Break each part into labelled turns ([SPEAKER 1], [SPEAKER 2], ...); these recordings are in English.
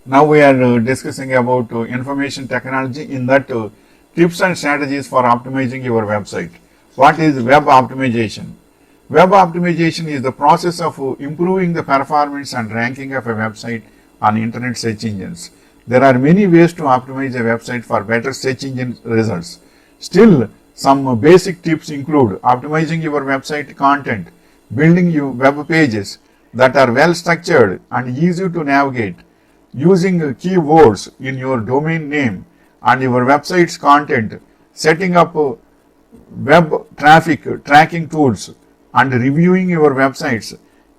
[SPEAKER 1] Now we are discussing about information technology, in that tips and strategies for optimizing your website. What is web optimization? Web optimization is the process of improving the performance and ranking of a website on internet search engines. There are many ways to optimize a website for better search engine results. Still, some basic tips include optimizing your website content, building your web pages that are well structured and easy to navigate, using keywords in your domain name and your website's content, setting up web traffic tracking tools, and reviewing your website's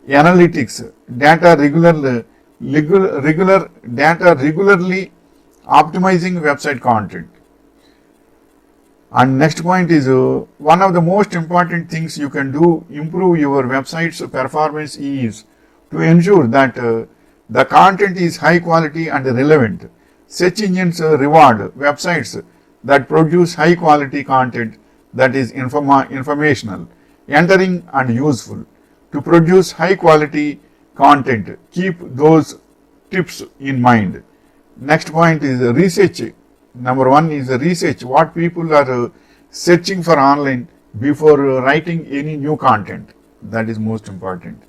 [SPEAKER 1] analytics data regularly, optimizing website content. And next point is one of the most important things you can do improve your website's performance is to ensure that the content is high quality and relevant. Search engines reward websites that produce high quality content that is informational, entering and useful. To produce high quality content, keep those tips in mind. Next point is research. Number one is research what people are searching for online before writing any new content. That is most important.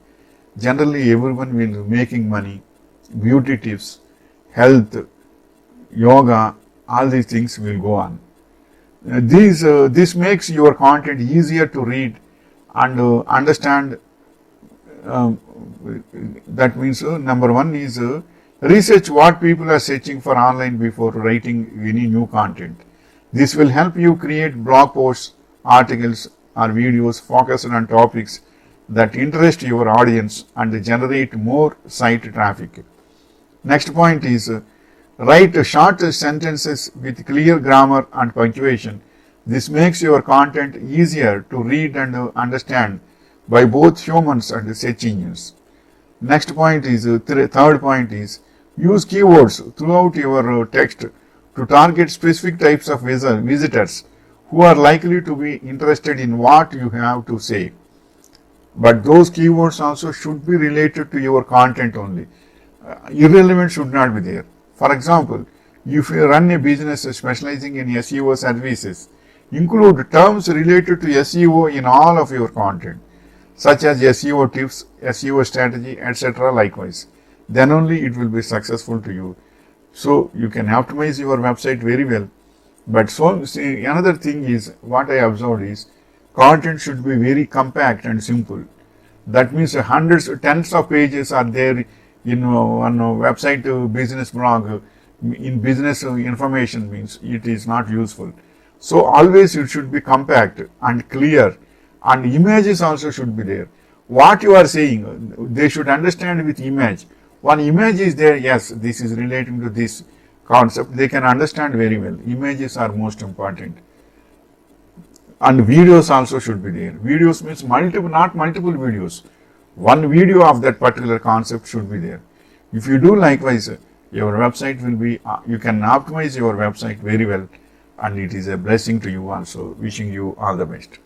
[SPEAKER 1] Generally, everyone will be making money, beauty tips, health, yoga, all these things will go on. This makes your content easier to read and understand. That means number one is research what people are searching for online before writing any new content. This will help you create blog posts, articles, or videos focused on topics that interest your audience and generate more site traffic. Next point is write short sentences with clear grammar and punctuation. This makes your content easier to read and understand by both humans and search engines. Next point is third point is use keywords throughout your text to target specific types of visitors who are likely to be interested in what you have to say. But those keywords also should be related to your content only. Irrelevant should not be there. For example, if you run a business specializing in SEO services, include terms related to SEO in all of your content, such as SEO tips, SEO strategy, etc. likewise. Then only it will be successful to you. So you can optimize your website very well. But another thing is, what I observed is, content should be very compact and simple. That means tens of pages are there in one website business blog. In business information means it is not useful. So always it should be compact and clear, and images also should be there. What you are saying, they should understand with image. One image is there, yes, this is relating to this concept, they can understand very well. Images are most important. And videos also should be there. Videos means not multiple videos. One video of that particular concept should be there. If you do likewise, your website will be, you can optimize your website very well, and it is a blessing to you also. Wishing you all the best.